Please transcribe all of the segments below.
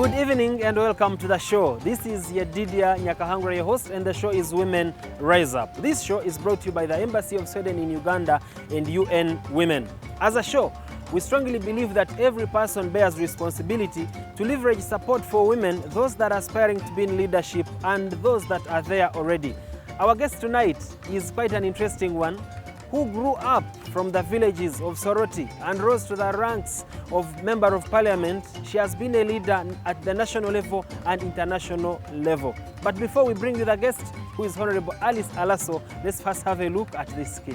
Good evening and welcome to the show. This is Yedida Nyakahangura, your host, and the show is Women Rise Up. This show is brought to you by the Embassy of Sweden in Uganda and UN Women. As a show, we strongly believe that every person bears responsibility to leverage support for women, those that are aspiring to be in leadership and those that are there already. Our guest tonight is quite an interesting one, who grew up from the villages of Soroti and rose to the ranks of Member of Parliament. She has been a leader at the national level and international level. But before we bring you the guest, who is Hon Alice Alaso, let's first have a look at this skit.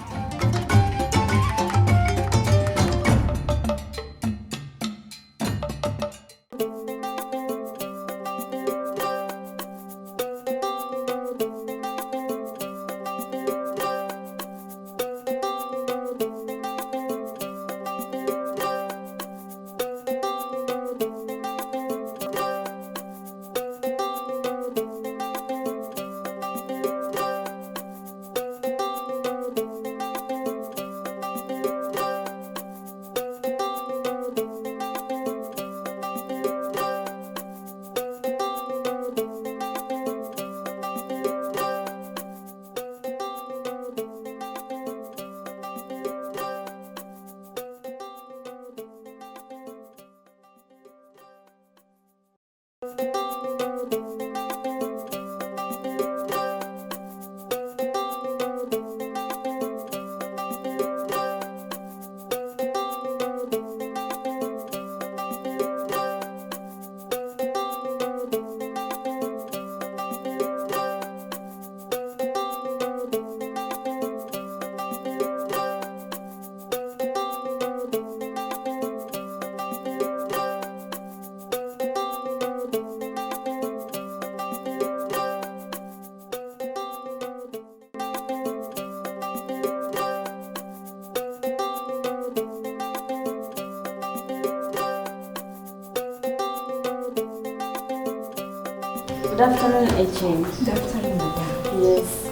Good afternoon, HM. Good afternoon, madam. Yes.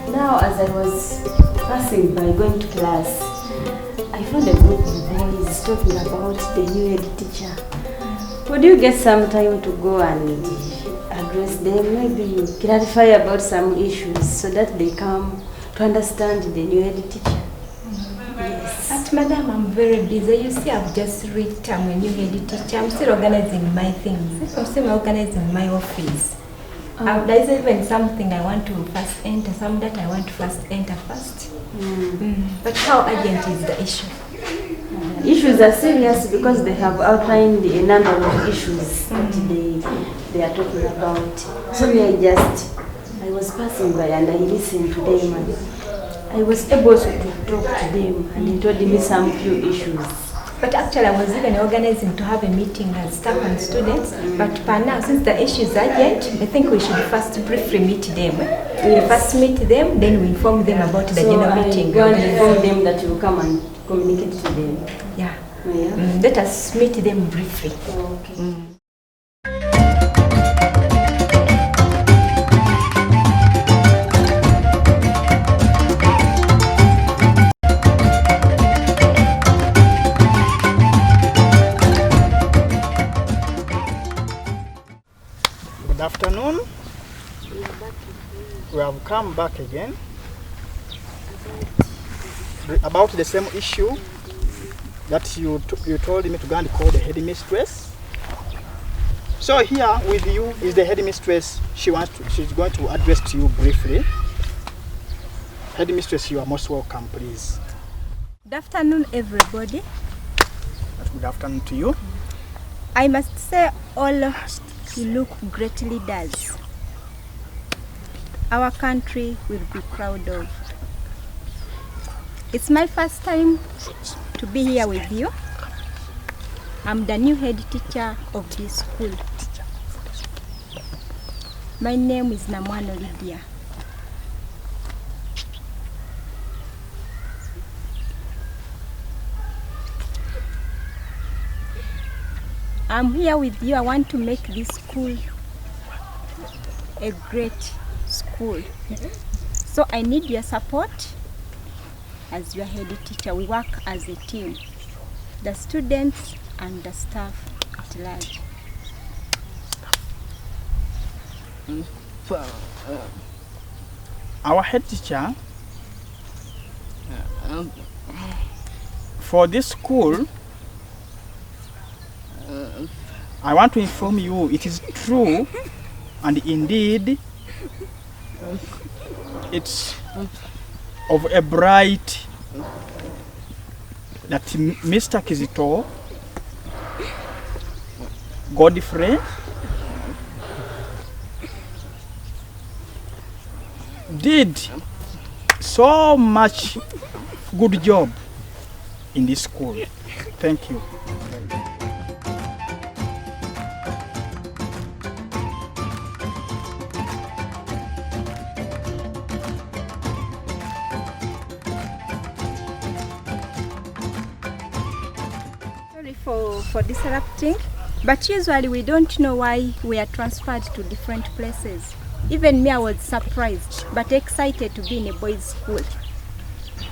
Now, as I was passing by going to class, I found a group of boys talking about the new head teacher. Would you get some time to go and address them, maybe clarify about some issues so that they come to understand the new head teacher? Yes. But madam, I'm very busy. You see, I've just reached a new head teacher. I'm still organizing my things. I'm still organizing my office. There's even something I want to first enter, some that I want to first enter first. But how urgent is the issue? Issues are serious because they have outlined a number of issues that they are talking about. So I was passing by and I listened to them and I was able to talk to them and they told me some few issues. But actually I was even organizing to have a meeting as staff and students, but per now, since the issue is urgent, I think we should first briefly meet them. Yes. We first meet them, then we inform them about the general meeting. So I want to inform them that you come and communicate to them. Yeah. Yeah. Let us meet them briefly. Okay. Good afternoon. We have come back again about the same issue that you told me to go and call the headmistress. So here with you is the headmistress. She's going to address to you briefly. Headmistress, you are most welcome, please. Good afternoon, everybody. Good afternoon to you. I must say all you look great leaders. Our country will be proud of. It's my first time to be here with you. I'm the new head teacher of this school. My name is Namwano Lydia. I'm here with you. I want to make this school a great school. So I need your support as your head teacher. We work as a team, the students and the staff at large. Our head teacher for this school, I want to inform you it is true and indeed it's of a bright that Mr. Kizito Godfrey did so much good job in this school. Thank you. Sorry for disrupting, but usually we don't know why we are transferred to different places. Even me, I was surprised but excited to be in a boys' school.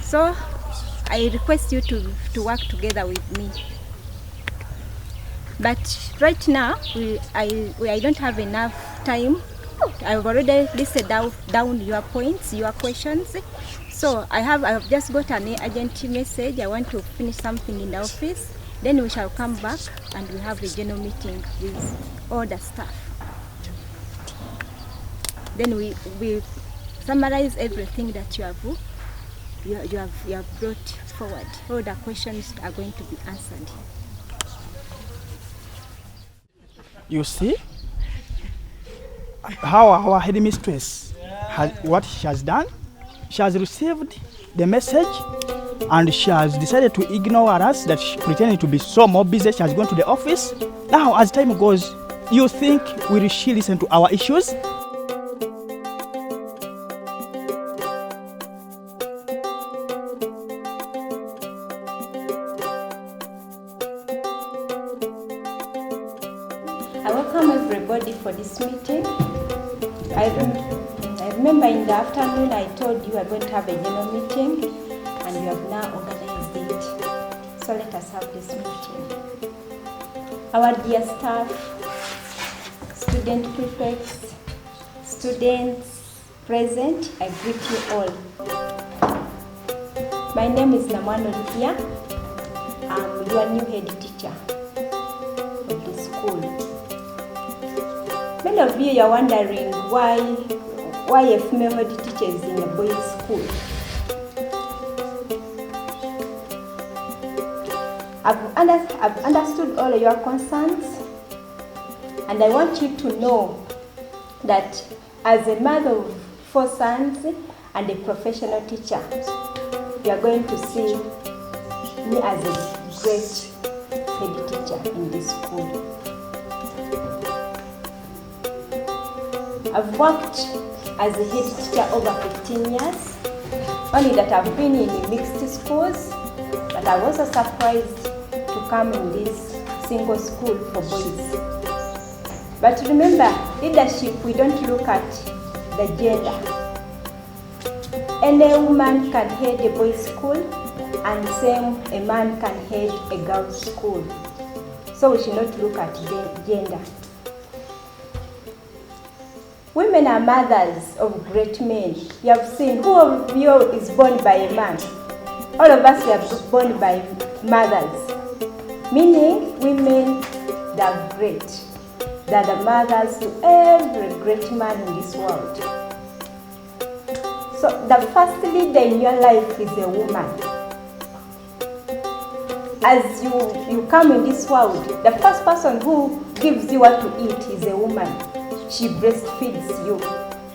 So I request you to work together with me. But right now, I don't have enough time. I've already listed down your points, your questions. So I've just got an urgent message. I want to finish something in the office. Then we shall come back and we have a general meeting with all the staff. Then we summarize everything that you have brought forward. All the questions are going to be answered. You see how our headmistress what she has done? She has received the message and she has decided to ignore us, that she pretended to be so more busy. She has gone to the office. Now as time goes, you think will she listen to our issues? I welcome everybody for this meeting. I remember in the afternoon I told you we are going to have a general meeting, and we have now organized it. So let us have this meeting. Our dear staff, student prefects, students present, I greet you all. My name is Namwano Lukia. I'm your new head teacher of the school. Many of you are wondering why a female head teacher is in a boys' school. I've understood all your concerns, and I want you to know that as a mother of 4 sons and a professional teacher, you are going to see me as a great head teacher in this school. I've worked as a head teacher over 15 years, only that I've been in mixed schools, but I was surprised to come in this single school for boys. But remember, leadership, we don't look at the gender. Any woman can head a boys' school, and same a man can head a girls' school. So we should not look at gender. Women are mothers of great men. You have seen, who of you is born by a man? All of us are born by mothers. Meaning, women, they are great. They are the mothers to every great man in this world. So the first leader in your life is a woman. As you come in this world, the first person who gives you what to eat is a woman. She breastfeeds you,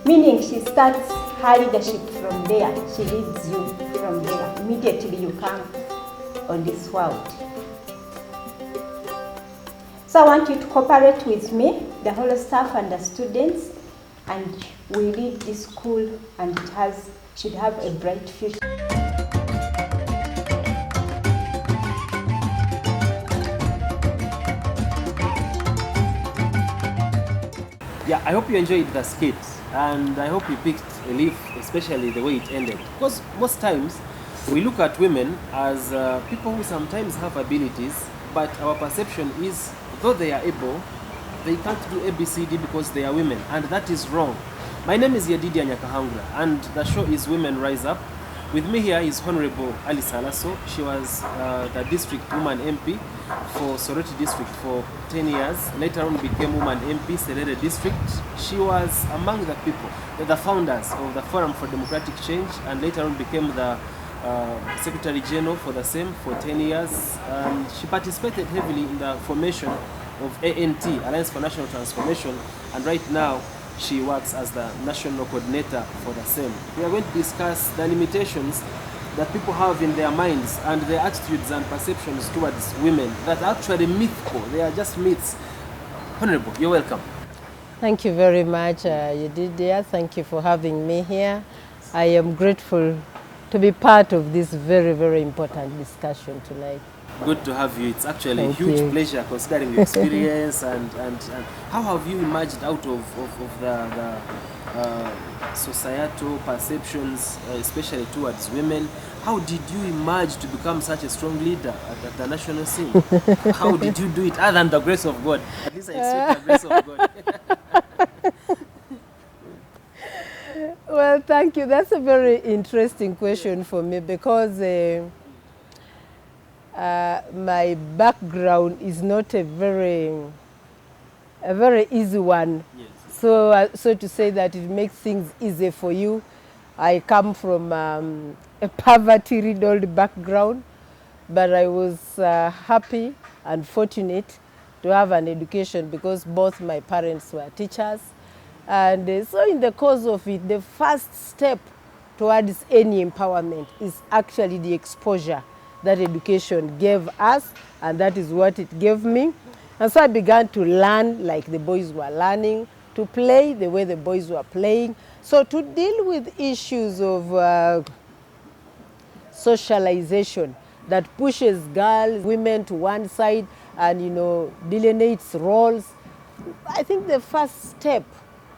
meaning she starts her leadership from there. She leads you from there. Immediately you come on this world. So I want you to cooperate with me, the whole staff and the students, and we lead this school, and it should have a bright future. Yeah, I hope you enjoyed the skit, and I hope you picked a leaf, especially the way it ended. Because most times we look at women as people who sometimes have abilities, but our perception is, though they are able, they can't do ABCD because they are women, and that is wrong. My name is Yedida Nyakahangura, and the show is Women Rise Up. With me here is Hon Alice Alaso. She was the district woman MP for Soroti district for 10 years. Later on became woman MP, Serere district. She was among the people, the founders of the Forum for Democratic Change, and later on became the Secretary General for the same for 10 years. She participated heavily in the formation of ANT, Alliance for National Transformation, and right now she works as the national coordinator for the same. We are going to discuss the limitations that people have in their minds and their attitudes and perceptions towards women that are actually mythical. They are just myths. Honorable, you're welcome. Thank you very much, Yedida. Thank you for having me here. I am grateful to be part of this very, very important discussion tonight. Good to have you. It's actually a huge pleasure considering your experience and how have you emerged out of the societal perceptions, especially towards women. How did you emerge to become such a strong leader at the national scene? How did you do it other than the grace of God? At least I expect the grace of God. Well, thank you. That's a very interesting question for me because my background is not a very easy one. Yes. So to say that it makes things easier for you. I come from a poverty-riddled background, but I was happy and fortunate to have an education because both my parents were teachers. And so in the course of it, the first step towards any empowerment is actually the exposure that education gave us, and that is what it gave me. And so I began to learn like the boys were learning, to play the way the boys were playing. So to deal with issues of socialization that pushes girls, women to one side and, you know, delineates roles, I think the first step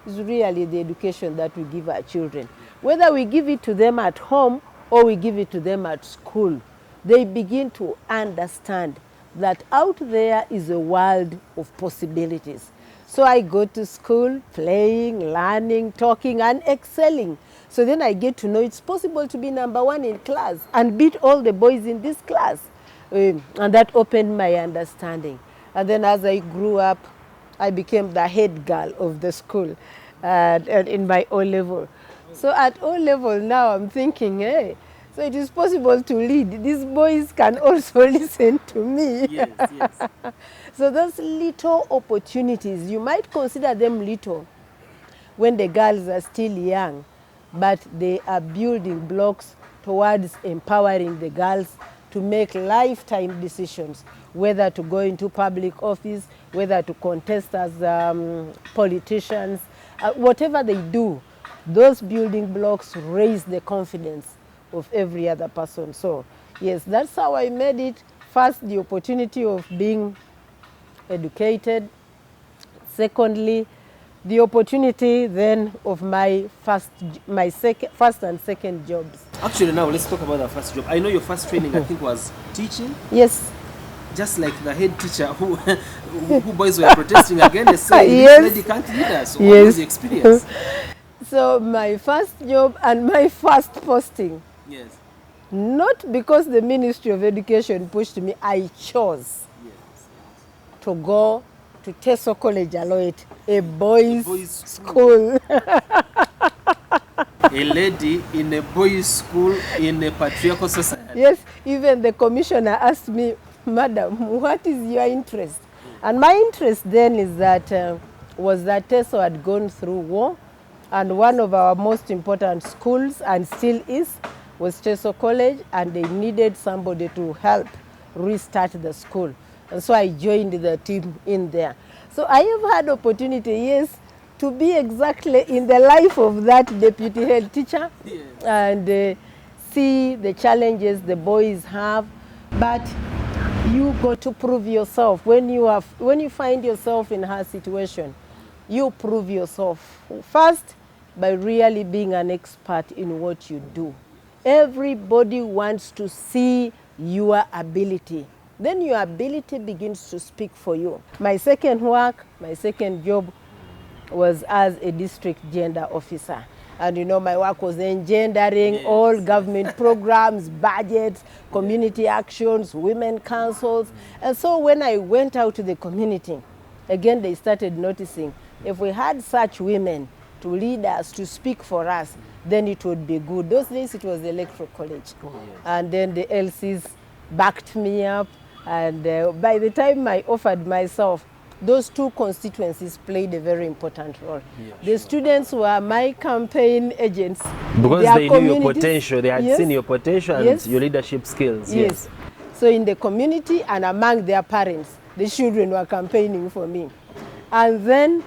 is really the education that we give our children. Whether we give it to them at home or we give it to them at school, they begin to understand that out there is a world of possibilities. So I go to school playing, learning, talking and excelling. So then I get to know it's possible to be #1 in class and beat all the boys in this class. And that opened my understanding. And then as I grew up, I became the head girl of the school and in my O level. So at O level now I'm thinking, hey, so it is possible to lead. These boys can also listen to me. Yes, yes. So those little opportunities, you might consider them little when the girls are still young, but they are building blocks towards empowering the girls to make lifetime decisions, whether to go into public office, whether to contest as politicians, whatever they do, those building blocks raise the confidence of every other person. So yes, that's how I made it. First, the opportunity of being educated. Secondly, the opportunity then of my first and second jobs. Actually, now let's talk about the first job. I know your first training, I think, was teaching. Yes. Just like the head teacher who boys were protesting against, saying Yes. this lady can't lead us. So Yes. what was the experience? So my first job and my first posting, Yes. not because the Ministry of Education pushed me, I chose Yes. to go to Teso College Aloit, a boys' school. school. A lady in a boys' school in a patriarchal society. Yes, even the commissioner asked me, Madam, what is your interest? And my interest then is that was that Teso had gone through war, and one of our most important schools, and still is, was Teso College, and they needed somebody to help restart the school. And so I joined the team in there. So I have had opportunity, yes, to be exactly in the life of that deputy head teacher. Yes. And see the challenges the boys have, but you got to prove yourself. When you find yourself in her situation, you prove yourself first by really being an expert in what you do. Everybody wants to see your ability, then your ability begins to speak for you. My second job was as a district gender officer. And you know, my work was engendering all government programs, budgets, community actions, women councils. And so when I went out to the community, again, they started noticing if we had such women to lead us, to speak for us, then it would be good. Those days it was the Electoral College. And then the LCs backed me up. And by the time I offered myself, those two constituencies played a very important role. The students were my campaign agents. Because they knew your potential, they had seen your potential and your leadership skills. Yes. So in the community and among their parents, the children were campaigning for me. And then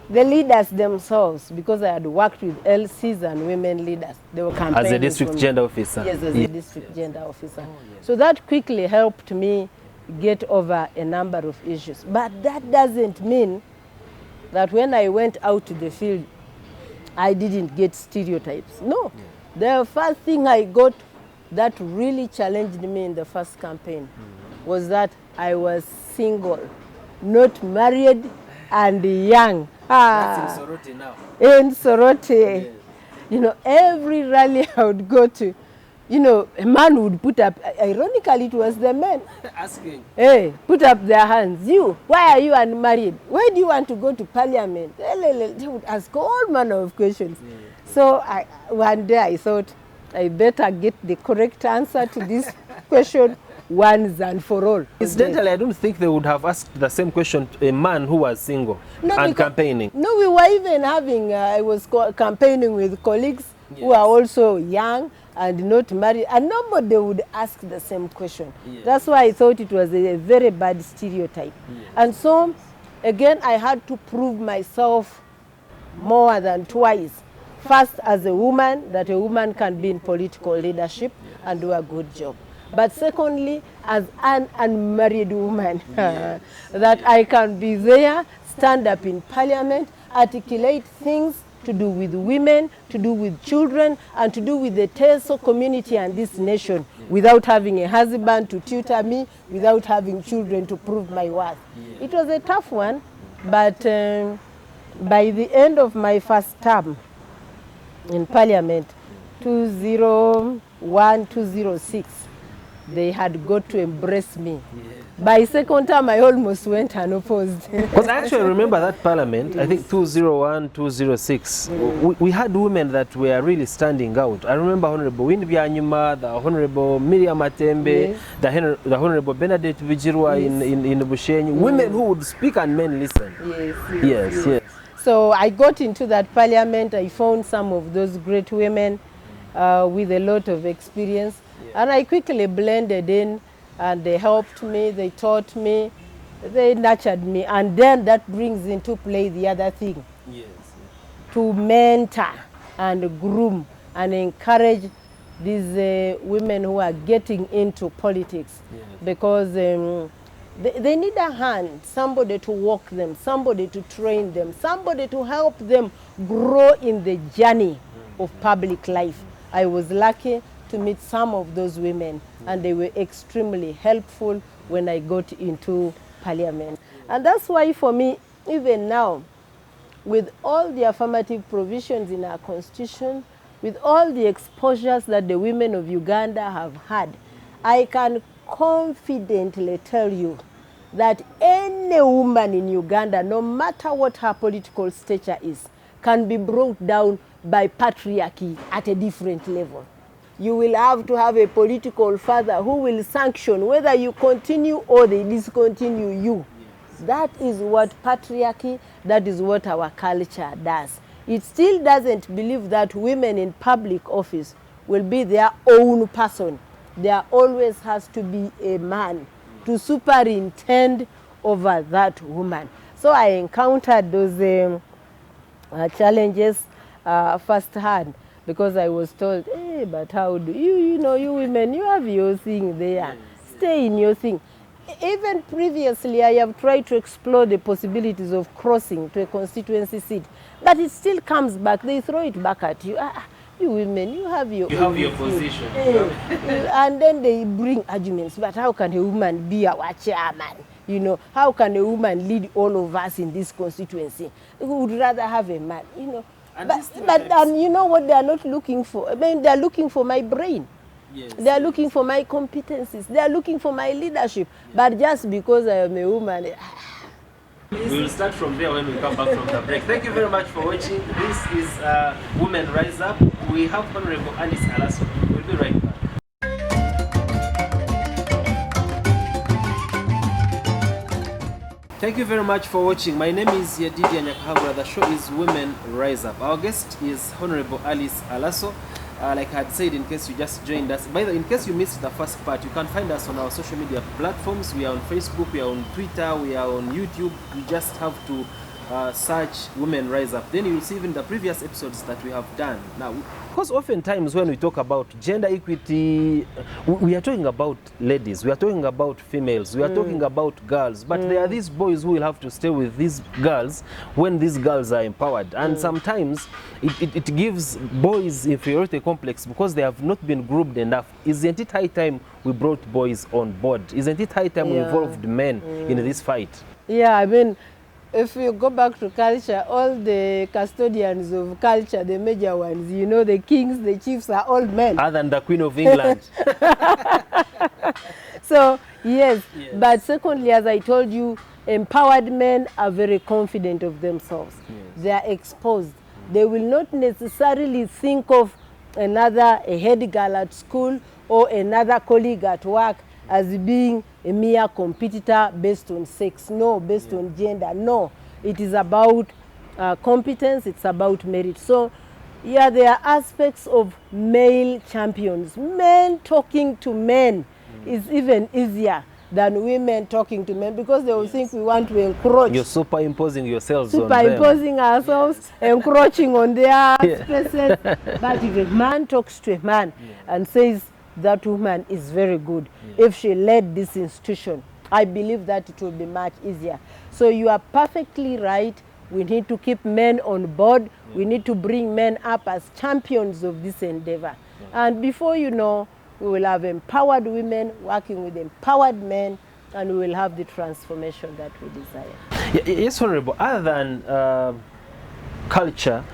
the leaders themselves, because I had worked with LCs and women leaders, they were campaigning as a district gender officer. Yes, as a district gender officer. So that quickly helped me get over a number of issues. But that doesn't mean that when I went out to the field, I didn't get stereotypes. No. The first thing I got that really challenged me in the first campaign was that I was single, not married, and young. That's in Soroti now. In Soroti. You know, every rally I would go to, you know, a man would put up, ironically it was the men. Asking. Hey, put up their hands. You, why are you unmarried? Why do you want to go to parliament? They would ask all manner of questions. So one day I thought, I better get the correct answer to this question once and for all. Incidentally, I don't think they would have asked the same question to a man who was single and campaigning. No, we were even having, I was campaigning with colleagues who are also young and not married, and nobody would ask the same question. That's why I thought it was a very bad stereotype. And so, again, I had to prove myself more than twice. First, as a woman, that a woman can be in political leadership and do a good job. But secondly, as an unmarried woman, that I can be there, stand up in parliament, articulate things to do with women, to do with children, and to do with the Teso community and this nation without having a husband to tutor me, without having children to prove my worth. It was a tough one, but by the end of my first term in parliament, 2001, 2006, they had got to embrace me. By second time, I almost went unopposed. Because I actually remember that parliament, I think 2001, 2006, we had women that were really standing out. I remember Honorable Winnie Byanyuma, the Honorable Miriam Matembe, the Honorable Benedict Vigirwa in Bushenyi, women who would speak and men listen. Yes. So I got into that parliament, I found some of those great women with a lot of experience. And I quickly blended in, and they helped me, they taught me, they nurtured me. And then that brings into play the other thing. To mentor and groom and encourage these women who are getting into politics. Because they need a hand, somebody to walk them, somebody to train them, somebody to help them grow in the journey of public life. I was lucky to meet some of those women, and they were extremely helpful when I got into parliament. And that's why for me, even now, with all the affirmative provisions in our constitution, with all the exposures that the women of Uganda have had, I can confidently tell you that any woman in Uganda, no matter what her political stature is, can be brought down by patriarchy at a different level. You will have to have a political father who will sanction whether you continue or they discontinue you. That is what patriarchy, that is what our culture does. It still doesn't believe that women in public office will be their own person. There always has to be a man to superintend over that woman. So I encountered those challenges firsthand. Because I was told, hey, but how do you know, you women, you have your thing there. Stay in your thing. Even previously, I have tried to explore the possibilities of crossing to a constituency seat. But it still comes back. They throw it back at you. You women, you have your position. And then they bring arguments. But how can a woman be our chairman? You know, how can a woman lead all of us in this constituency? We would rather have a man, you know. And you know what they are not looking for? I mean, they are looking for my brain. Yes, they are looking for my competencies. They are looking for my leadership. But just because I am a woman... We will start from there when we come back from the break. Thank you very much for watching. This is Women Rise Up. We have Honorable Alice Alaso. We'll be right back. Thank you very much for watching. My name is Yedida Nyakahangura. The show is Women Rise Up. Our guest is Honorable Alice Alaso. Like I had said, in case you just joined us, by the way, in case you missed the first part, you can find us on our social media platforms. We are on Facebook, we are on Twitter, we are on YouTube. You just have to search Women Rise Up. Then you will see even the previous episodes that we have done. Now, because oftentimes when we talk about gender equity, we are talking about ladies, we are talking about females, we are talking about girls, but there are these boys who will have to stay with these girls when these girls are empowered. And sometimes it gives boys inferiority complex because they have not been grouped enough. Isn't it high time we brought boys on board? Isn't it high time we involved men in this fight? Yeah, I mean, if you go back to culture, all the custodians of culture, the major ones, you know, the kings, the chiefs are all men. Other than the Queen of England. So, yes. But secondly, as I told you, empowered men are very confident of themselves. They are exposed. They will not necessarily think of a head girl at school or another colleague at work as being a mere competitor based on sex. No, based on gender. No, it is about competence, it's about merit. So, yeah, there are aspects of male champions. Men talking to men is even easier than women talking to men because they will think we want to encroach. You're superimposing yourselves on them. Superimposing ourselves, encroaching on their spaces. But if a man talks to a man and says, that woman is very good. If she led this institution, I believe that it will be much easier. So you are perfectly right. We need to keep men on board. We need to bring men up as champions of this endeavor. And before you know, we will have empowered women working with empowered men, and we will have the transformation that we desire. Yes, Honorable. Other than culture,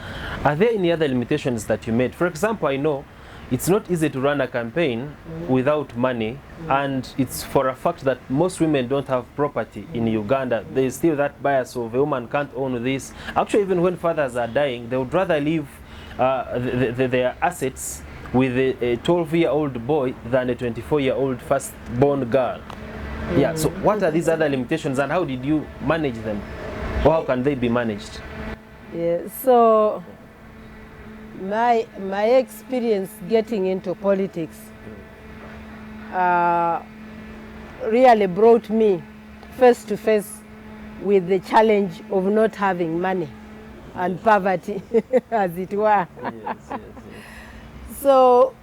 are there any other limitations that you made? For example, I know it's not easy to run a campaign without money, and it's for a fact that most women don't have property in Uganda. There is still that bias of a woman can't own this. Actually, even when fathers are dying, they would rather leave their assets with a 12-year-old boy than a 24-year-old first-born girl. Yeah, so what are these other limitations and how did you manage them? Or how can they be managed? Yeah, so my experience getting into politics really brought me face to face with the challenge of not having money and poverty, as it were. Yes. So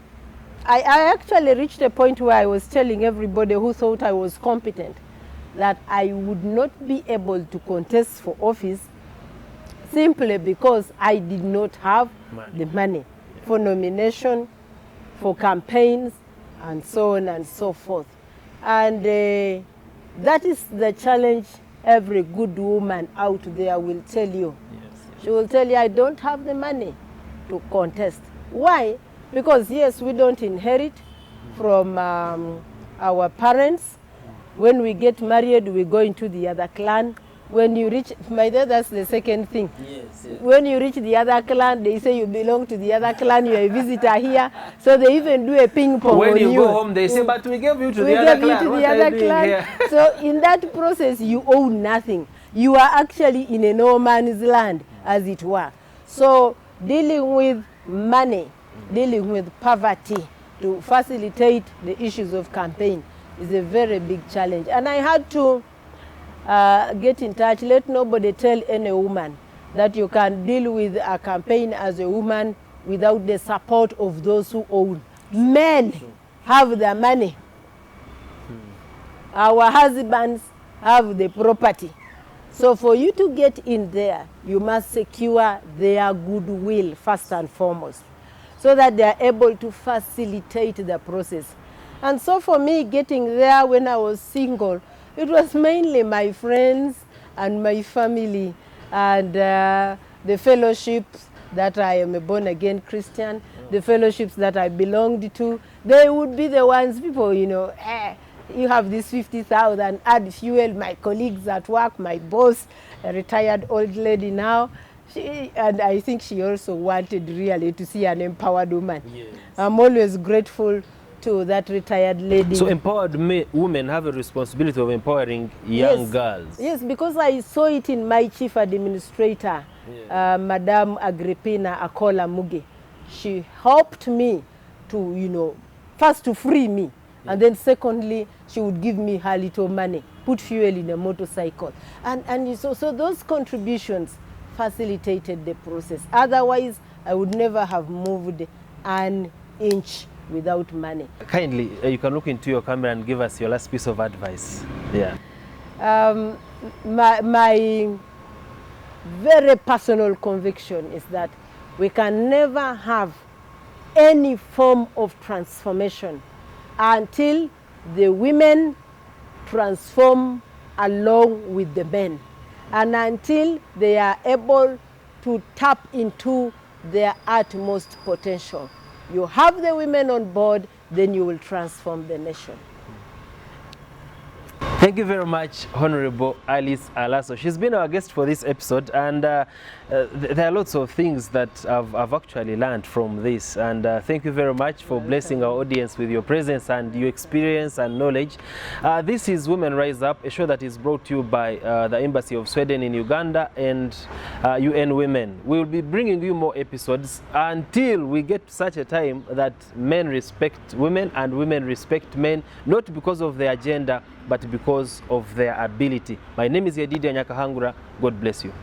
I actually reached a point where I was telling everybody who thought I was competent that I would not be able to contest for office simply because I did not have the money for nomination, for campaigns, and so on and so forth. And that is the challenge every good woman out there will tell you. Yes. She will tell you, I don't have the money to contest. Why? Because yes, we don't inherit from our parents. When we get married, we go into the other clan. When you reach, that's the second thing. Yes. When you reach the other clan, they say you belong to the other clan, you're a visitor here. So they even do a ping pong when on you. When you go home, they say, but we gave you to the other clan. We gave you to the other clan. So in that process, you own nothing. You are actually in a no man's land, as it were. So dealing with money, dealing with poverty to facilitate the issues of campaign is a very big challenge. And I had to get in touch. Let nobody tell any woman that you can deal with a campaign as a woman without the support of those who own. Men have the money. Our husbands have the property. So for you to get in there, you must secure their goodwill first and foremost. so that they are able to facilitate the process. And so for me, getting there when I was single, it was mainly my friends and my family and the fellowships that I am a born-again Christian, the fellowships that I belonged to. They would be the ones, people, you know, you have this 50,000, add fuel. My colleagues at work, my boss, a retired old lady now, and I think she also wanted really to see an empowered woman. Yes. I'm always grateful to that retired lady. So empowered women have a responsibility of empowering young girls. Yes, because I saw it in my chief administrator, Madame Agrippina Akola Muge. She helped me to, you know, first to free me, and then secondly, she would give me her little money, put fuel in a motorcycle. And so those contributions facilitated the process. Otherwise, I would never have moved an inch without money. Kindly, you can look into your camera and give us your last piece of advice. Yeah. My very personal conviction is that we can never have any form of transformation until the women transform along with the men, and until they are able to tap into their utmost potential. You have the women on board, then you will transform the nation. Thank you very much, Honorable Alice Alaso. She's been our guest for this episode, and there are lots of things that I've actually learned from this. And thank you very much for blessing our audience with your presence and your experience and knowledge. This is Women Rise Up, a show that is brought to you by the Embassy of Sweden in Uganda and UN Women. We will be bringing you more episodes until we get to such a time that men respect women and women respect men, not because of their gender, but because of their ability. My name is Yedida Nyakahangura. God bless you.